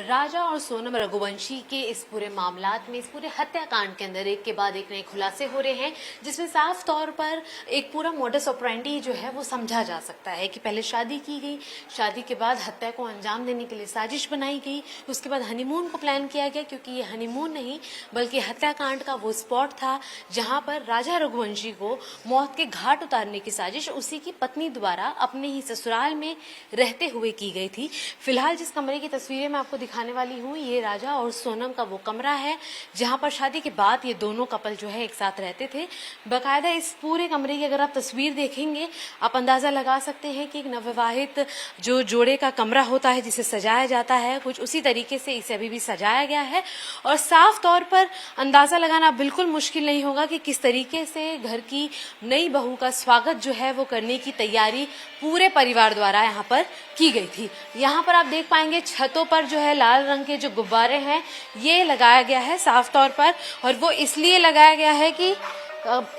राजा और सोनम रघुवंशी के इस पूरे मामलात में, इस पूरे हत्याकांड के अंदर एक के बाद एक नए खुलासे हो रहे हैं, जिसमें साफ तौर पर एक पूरा मोडस ऑपरेंडी जो है वो समझा जा सकता है कि पहले शादी की गई, शादी के बाद हत्या को अंजाम देने के लिए साजिश बनाई गई, उसके बाद हनीमून को प्लान किया गया, क्योंकि ये हनीमून नहीं बल्कि हत्याकांड का वो स्पॉट था जहां पर राजा रघुवंशी को मौत के घाट उतारने की साजिश उसी की पत्नी द्वारा अपने ही ससुराल में रहते हुए की गई थी। फिलहाल जिस कमरे की तस्वीरें मैं आपको दिखाने वाली हूँ, ये राजा और सोनम का वो कमरा है जहां पर शादी के बाद ये दोनों कपल जो है एक साथ रहते थे। बाकायदा इस पूरे कमरे की अगर आप तस्वीर देखेंगे, आप अंदाजा लगा सकते हैं कि एक नवविवाहित जो जोड़े का कमरा होता है जिसे सजाया जाता है, कुछ उसी तरीके से इसे अभी भी सजाया गया है। और साफ तौर पर अंदाजा लगाना बिल्कुल मुश्किल नहीं होगा कि किस तरीके से घर की नई बहू का स्वागत जो है वो करने की तैयारी पूरे परिवार द्वारा यहाँ पर की गई थी। यहाँ पर आप देख पाएंगे छतों पर जो है लाल रंग के जो गुब्बारे हैं ये लगाया गया है साफ तौर पर, और वो इसलिए लगाया गया है कि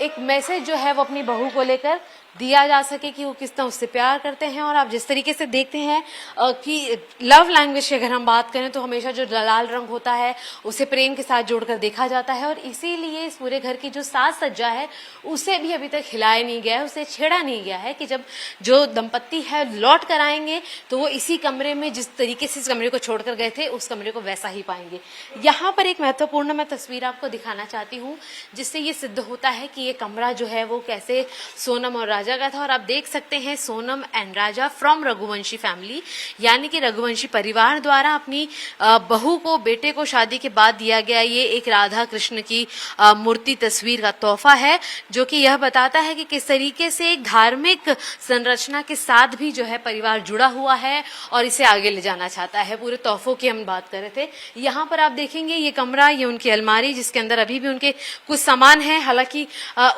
एक मैसेज जो है वो अपनी बहू को लेकर दिया जा सके कि वो किस तरह उससे प्यार करते हैं। और आप जिस तरीके से देखते हैं कि लव लैंग्वेज की अगर हम बात करें तो हमेशा जो लाल रंग होता है उसे प्रेम के साथ जोड़कर देखा जाता है, और इसीलिए इस पूरे घर की जो साज सज्जा है उसे भी अभी तक हिलाया नहीं गया है, उसे छेड़ा नहीं गया है कि जब जो दंपत्ति है लौट कर आएंगे तो वो इसी कमरे में जिस तरीके से इस कमरे को छोड़कर गए थे उस कमरे को वैसा ही पाएंगे। यहाँ पर एक महत्वपूर्ण मैं तस्वीर आपको दिखाना चाहती हूँ जिससे ये सिद्ध होता है कि ये कमरा जो है वो कैसे सोनम और राजा का था। और आप देख सकते हैं Sonam and Raja from Raghuvanshi family, यानी कि रघुवंशी परिवार द्वारा अपनी बहू को, बेटे को शादी के बाद दिया गया ये एक राधा कृष्ण की मूर्ति तस्वीर का तोहफा है, जो कि यह बताता है कि किस तरीके से एक धार्मिक संरचना के साथ भी जो है परिवार जुड़ा हुआ है और इसे आगे ले जाना चाहता है। पूरे तोहफों की हम बात कर रहे थे। यहाँ पर आप देखेंगे ये कमरा, ये उनकी अलमारी जिसके अंदर अभी भी उनके कुछ सामान है, हालांकि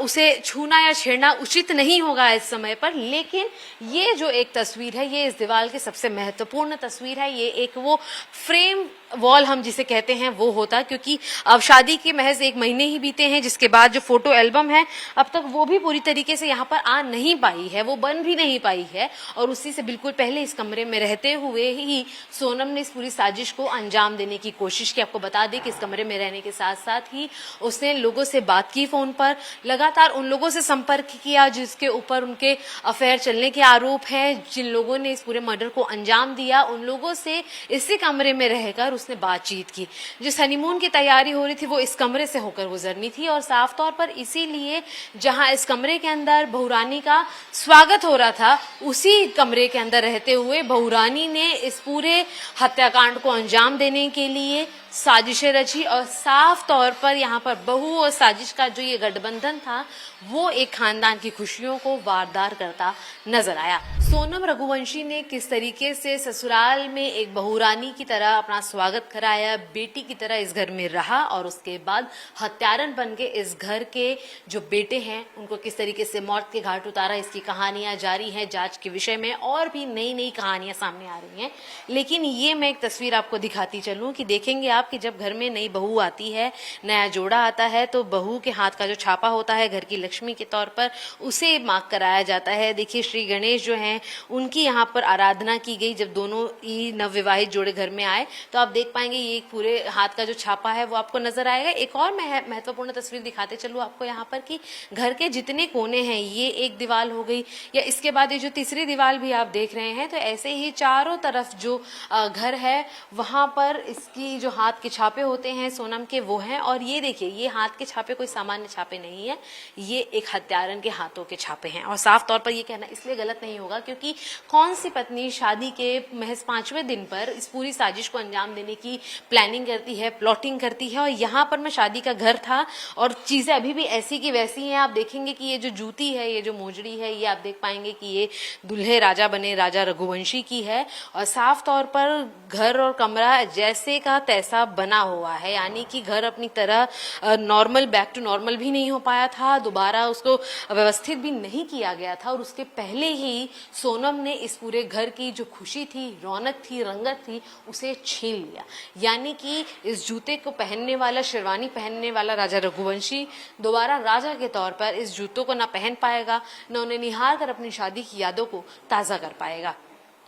उसे छूना या छेड़ना उचित नहीं होगा इस समय पर, लेकिन ये जो एक तस्वीर है ये इस दीवार की सबसे महत्वपूर्ण तस्वीर है। ये एक वो फ्रेम वॉल हम जिसे कहते हैं वो होता, क्योंकि अब शादी के महज 1 महीने ही बीते हैं, जिसके बाद जो फोटो एल्बम है अब तक वो भी पूरी तरीके से यहाँ पर आ नहीं पाई है, वो बन भी नहीं पाई है। और उसी से बिल्कुल पहले इस कमरे में रहते हुए ही सोनम ने इस पूरी साजिश को अंजाम देने की कोशिश की। आपको बता दें कि इस कमरे में रहने के साथ साथ ही उसने लोगों से बात की, फोन पर लगातार उन लोगों से संपर्क किया जिसके ऊपर उनके अफेयर चलने के आरोप हैं, जिन लोगों ने इस पूरे मर्डर को अंजाम दिया उन लोगों से इसी कमरे में रहकर उसने बातचीत की। जिस हनीमून की तैयारी हो रही थी वो इस कमरे से होकर गुजरनी थी, और साफ तौर पर इसीलिए जहां इस कमरे के अंदर बहुरानी का स्वागत हो रहा था उसी कमरे के अंदर रहते हुए बहुरानी ने इस पूरे हत्याकांड को अंजाम देने के लिए साजिशें रची। और साफ तौर पर यहाँ पर बहू और साजिश का जो ये गठबंधन था वो एक खानदान की खुशियों को वारदार करता नजर आया। सोनम रघुवंशी ने किस तरीके से ससुराल में एक बहुरानी की तरह अपना स्वागत कराया, बेटी की तरह इस घर में रहा, और उसके बाद हत्यारन बन के इस घर के जो बेटे हैं उनको किस तरीके से मौत के घाट उतारा, इसकी कहानियां जारी हैं। जांच के विषय में और भी नई नई कहानियां सामने आ रही हैं, लेकिन ये मैं एक तस्वीर आपको दिखाती चलूं कि देखेंगे आप कि जब घर में नई बहू आती है, नया जोड़ा आता है, तो बहू के हाथ का जो छापा होता है घर की लक्ष्मी के तौर पर उसे मार्क कराया जाता है। देखिए श्री गणेश जो हैं उनकी यहाँ पर आराधना की गई। जब दोनों ही नवविवाहित जोड़े घर में आए तो आप देख पाएंगे ये पूरे हाथ का जो छापा है वो आपको नजर आएगा। एक और मैं महत्वपूर्ण तस्वीर दिखाते चलूँ आपको यहाँ पर कि घर के जितने कोने हैं, ये एक दीवार हो गई, या इसके बाद ये जो तीसरी दीवार भी आप देख रहे हैं, तो ऐसे ही चारों तरफ जो घर है वहां पर इसकी जो हाथ के छापे होते हैं सोनम के वो हैं। और ये देखिए ये हाथ के छापे कोई सामान्य छापे नहीं है, ये एक हत्यारन के हाथों के छापे हैं। और साफ तौर पर ये कहना इसलिए गलत नहीं होगा क्योंकि कौन सी पत्नी शादी के महज 5वें दिन पर इस पूरी साजिश को अंजाम देने की प्लानिंग करती है, प्लॉटिंग करती है। और यहाँ पर मैं शादी का घर था और चीजें अभी भी ऐसी की वैसी हैं। आप देखेंगे कि ये जो जूती है, ये जो मोजड़ी है, ये आप देख पाएंगे कि ये दूल्हे राजा बने राजा रघुवंशी की है। और साफ तौर पर घर और कमरा जैसे का तैसा बना हुआ है, यानी कि घर अपनी तरह नॉर्मल, बैक टू नॉर्मल भी नहीं हो पाया था, दोबारा उसको व्यवस्थित भी नहीं किया गया था। और उसके पहले ही सोनम ने इस पूरे घर की जो खुशी थी, रौनक थी, रंगत थी, उसे छीन लिया। यानी कि इस जूते को पहनने वाला, शेरवानी पहनने वाला राजा रघुवंशी दोबारा राजा के तौर पर इस जूतों को ना पहन पाएगा, न उन्हें निहार कर अपनी शादी की यादों को ताजा कर पाएगा।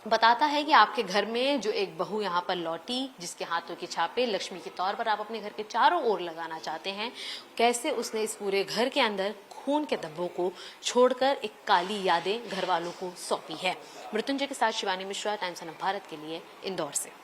बताता है कि आपके घर में जो एक बहू यहाँ पर लौटी, जिसके हाथों की छापे लक्ष्मी के तौर पर आप अपने घर के चारों ओर लगाना चाहते हैं, कैसे उसने इस पूरे घर के अंदर खून के धब्बों को छोड़कर एक काली यादें घर वालों को सौंपी है। मृत्युंजय के साथ शिवानी मिश्रा, टाइम्स ऑफ भारत के लिए इंदौर से।